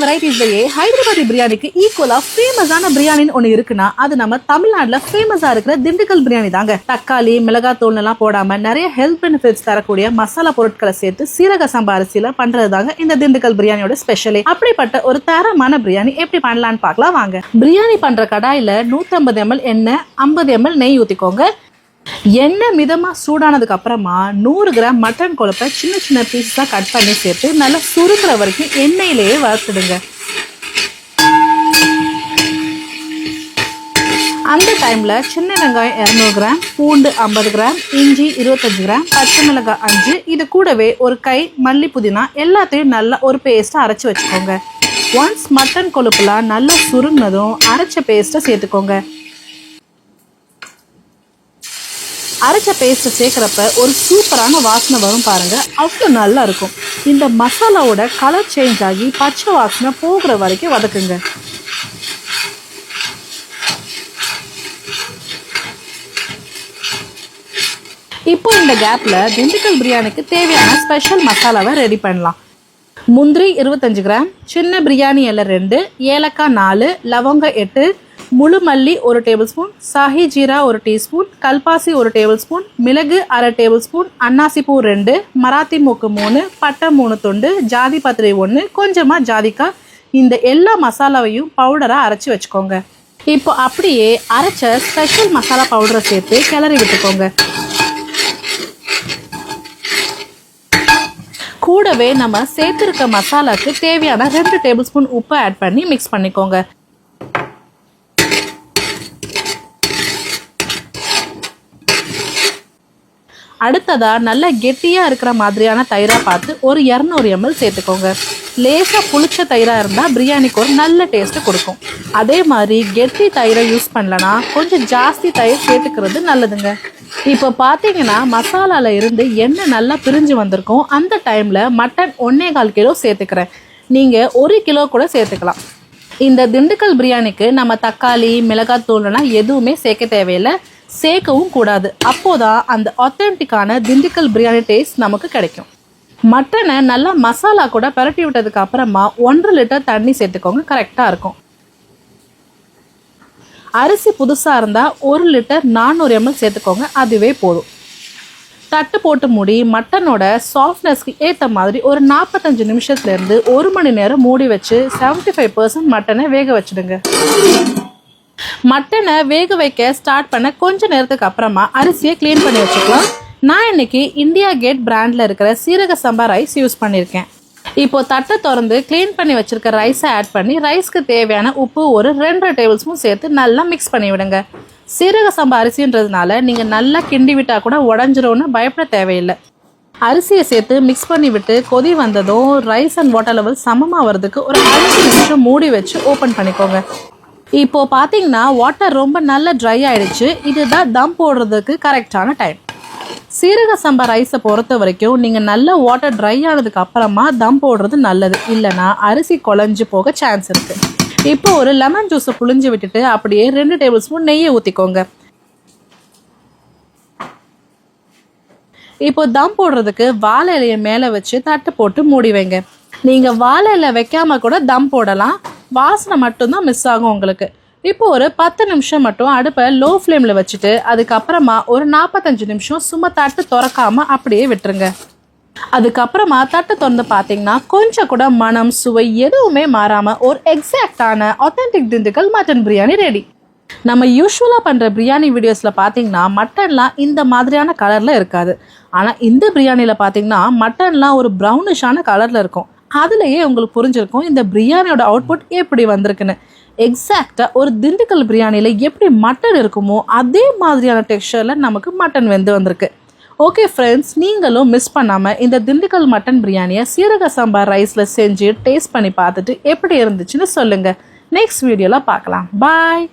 வெரைட்டிஸ்லயே ஹைதராபாதி பிரியாணிக்கு ஈக்குவலா ஃபேமஸான பிரியாணின்னு ஒண்ணு இருக்குன்னா அது நம்ம தமிழ்நாட்டுல ஃபேமஸா இருக்கிற திண்டுக்கல் பிரியாணி தாங்க. தக்காளி மிளகாத்தூள் எல்லாம் போடாம நிறைய ஹெல்த் பெனிஃபிட்ஸ் தரக்கூடிய மசாலா பொருட்களை சேர்த்து சீரக சம்பா அரிசியில பண்றது தாங்க இந்த திண்டுக்கல் பிரியாணியோட ஸ்பெஷலே. அப்படிப்பட்ட ஒரு தரமான பிரியாணி எப்படி பண்ணலான்னு பார்க்கலாம் வாங்க. பிரியாணி பண்ற கடாயில 150 ml எண்ணெய் 50 ml நெய் ஊத்திக்கோங்க. எண்ணெய் மிதமா சூடானதுக்கு அப்புறமா 100 கிராம் மட்டன் கொழுப்பை சின்ன சின்ன பீஸா கட் பண்ணி சேர்த்து நல்லா சுருங்குற வரைக்கும் எண்ணெயிலேயே வறுத்துடுங்க. அந்த டைம்ல சின்ன வெங்காயம் 200 கிராம், பூண்டு 50 கிராம், இஞ்சி 25 கிராம், பச்சை மிளகாய் 5, இது கூடவே ஒரு கை மல்லி புதினா எல்லாத்தையும் நல்லா ஒரு பேஸ்டா அரைச்சு வச்சுக்கோங்க. ஒன்ஸ் மட்டன் கொழுப்புலாம் நல்லா சுருங்கினதும் அரைச்ச பேஸ்ட்டை சேர்த்துக்கோங்க. அரைச்ச பேஸ்ட் சேர்க்குறப்ப ஒரு சூப்பரான வாசனை வரும் பாருங்க, அவ்வளோ நல்லா இருக்கும். இந்த மசாலாவோட கலர் சேஞ்ச் ஆகி பச்சை வாசனை போகிற வரைக்கும் வதக்குங்க. இப்போ இந்த கேப்ல திண்டுக்கல் பிரியாணிக்கு தேவையான ஸ்பெஷல் மசாலாவை ரெடி பண்ணலாம். முந்திரி 25 கிராம், சின்ன பிரியாணி இலை 2, ஏலக்காய் 4, லவங்கம் 8, முழு மல்லி 1 table spoon, Sahi jeera 1 teaspoon, கல்பாசி 1 டேபிள் ஸ்பூன், மிளகு அரை டேபிள் ஸ்பூன், அன்னாசிப்பூ 2, மராத்தி மூக்கு 3, பட்டை 3 துண்டு, ஜாதி பத்திரி 1, கொஞ்சமா ஜாதிக்காய். இந்த எல்லா மசாலாவையும் பவுடரா அரைச்சி வச்சுக்கோங்க. இப்போ அப்படியே அரைச்ச ஸ்பெஷல் மசாலா பவுடரை சேர்த்து கிளறி விட்டுக்கோங்க. கூடவே நம்ம சேர்த்துருக்க மசாலாக்கு தேவையான 2 டேபிள் ஸ்பூன் உப்பு ஆட் பண்ணி மிக்ஸ் பண்ணிக்கோங்க. அடுத்ததா நல்ல கெட்டியா இருக்கிற மாதிரியான தயிரா பார்த்து ஒரு 200 ml சேர்த்துக்கோங்க. லேசா புளிச்ச தயிரா இருந்தா பிரியாணிக்கு ஒரு நல்ல டேஸ்ட் கொடுக்கும். அதே மாதிரி கெட்டி தயிரை யூஸ் பண்ணலனா கொஞ்சம் ஜாஸ்தி தயிர் சேர்த்துக்கிறது நல்லதுங்க. இப்போ பார்த்தீங்கன்னா மசாலால இருந்து எண்ணெய் நல்லா பிரிஞ்சு வந்திருக்கும். அந்த டைம்ல மட்டன் 1.25 கிலோ சேர்த்துக்கிறேன். நீங்க 1 கிலோ கூட சேர்த்துக்கலாம். இந்த திண்டுக்கல் பிரியாணிக்கு நம்ம தக்காளி மிளகாத்தூள்லாம் எதுவுமே சேர்க்க தேவையில்லை, சேர்க்கவும் கூடாது. அப்போதான் அந்த ஆத்தென்டிக்கான திண்டுக்கல் பிரியாணி டேஸ்ட் நமக்கு கிடைக்கும். மட்டனை நல்லா மசாலா கூட பரட்டி விட்டதுக்கு அப்புறமா 1.5 லிட்டர் தண்ணி சேர்த்துக்கோங்க, கரெக்டா இருக்கும். அரிசி புதுசா இருந்தா 1 லிட்டர் 400 ml சேர்த்துக்கோங்க, அதுவே போதும். தட்டு போட்டு மூடி மட்டனோட சாஃப்ட்னஸ்க்கு ஏற்ற மாதிரி ஒரு 45 நிமிஷத்துல இருந்து 1 மணி நேரம் மூடி வச்சு 75% மட்டனை வேக வச்சிடுங்க. மட்டனை வேக வைக்க ஸ்டார்ட் பண்ண கொஞ்ச நேரத்துக்கு அப்புறமா அரிசியை கிளீன் பண்ணி வச்சுக்கலாம். நான் இன்னைக்கு இந்தியா கேட் பிராண்ட்ல இருக்கிற சீரக சம்பா ரைஸ் யூஸ் பண்ணியிருக்கேன். இப்போ தட்டை திறந்து கிளீன் பண்ணி வச்சிருக்க ரைஸை ஆட் பண்ணி ரைஸ்க்கு தேவையான உப்பு ஒரு 2 டேபிள் ஸ்பூன் சேர்த்து நல்லா மிக்ஸ் பண்ணி விடுங்க. சீரக சம்பா அரிசின்றதுனால நீங்க நல்லா கிண்டி விட்டா கூட உடஞ்சிரும்னு பயப்பட தேவையில்லை. அரிசியை சேர்த்து மிக்ஸ் பண்ணி விட்டு கொதி வந்ததும் ரைஸ் அண்ட் வாட்டர் லெவல் சமமா வரதுக்கு ஒரு 5 நிமிஷம் மூடி வச்சு ஓப்பன் பண்ணிக்கோங்க. இப்போ பார்த்தீங்கன்னா வாட்டர் ரொம்ப நல்லா ட்ரை ஆயிடுச்சு. இதுதான் தம் போடுறதுக்கு கரெக்டான டைம். சீரக சம்பா ரைஸை பொறுத்த வரைக்கும் நீங்கள் நல்லா வாட்டர் ட்ரை ஆனதுக்கு அப்புறமா தம் போடுறது நல்லது, இல்லைனா அரிசி குழஞ்சு போக சான்ஸ் இருக்கு. இப்போ ஒரு லெமன் ஜூஸை புழிஞ்சு விட்டுட்டு அப்படியே 2 டேபிள் ஸ்பூன் நெய்யை ஊற்றிக்கோங்க. இப்போ தம் போடுறதுக்கு வாழை இலையை மேலே வச்சு தட்டு போட்டு மூடி வைங்க. நீங்கள் வாழை இலை வைக்காம கூட தம் போடலாம், வாசனை மட்டும்தான் மிஸ் ஆகும் உங்களுக்கு. இப்போ ஒரு 10 நிமிஷம் மட்டும் அடுப்பை லோ ஃப்ளேமில் வச்சுட்டு அதுக்கப்புறமா ஒரு 45 நிமிஷம் சும்மா தட்டு திறக்காம அப்படியே விட்டுருங்க. அதுக்கப்புறமா தட்டு திறந்து பார்த்தீங்கன்னா கொஞ்சம் கூட மனம் சுவை எதுவுமே மாறாமல் ஒரு எக்ஸாக்டான ஆத்தென்டிக் திண்டுக்கல் மட்டன் பிரியாணி ரெடி. நம்ம யூஸ்வலாக பண்ணுற பிரியாணி வீடியோஸில் பார்த்தீங்கன்னா மட்டன்லாம் இந்த மாதிரியான கலரில் இருக்காது. ஆனால் இந்த பிரியாணியில் பார்த்தீங்கன்னா மட்டன்லாம் ஒரு ப்ரௌனிஷான கலரில் இருக்கும். அதுலேயே உங்களுக்கு புரிஞ்சிருக்கும் இந்த பிரியாணியோட அவுட்புட் எப்படி வந்திருக்குன்னு. எக்ஸாக்டாக ஒரு திண்டுக்கல் பிரியாணியில் எப்படி மட்டன் இருக்குமோ அதே மாதிரியான டெக்ஸ்சரில் நமக்கு மட்டன் வெந்து வந்திருக்கு. ஓகே ஃப்ரெண்ட்ஸ், நீங்களும் மிஸ் பண்ணாமல் இந்த திண்டுக்கல் மட்டன் பிரியாணியை சீரக சம்பா ரைஸில் செஞ்சு டேஸ்ட் பண்ணி பார்த்துட்டு எப்படி இருந்துச்சுன்னு சொல்லுங்கள். நெக்ஸ்ட் வீடியோவில் பார்க்கலாம். பாய்.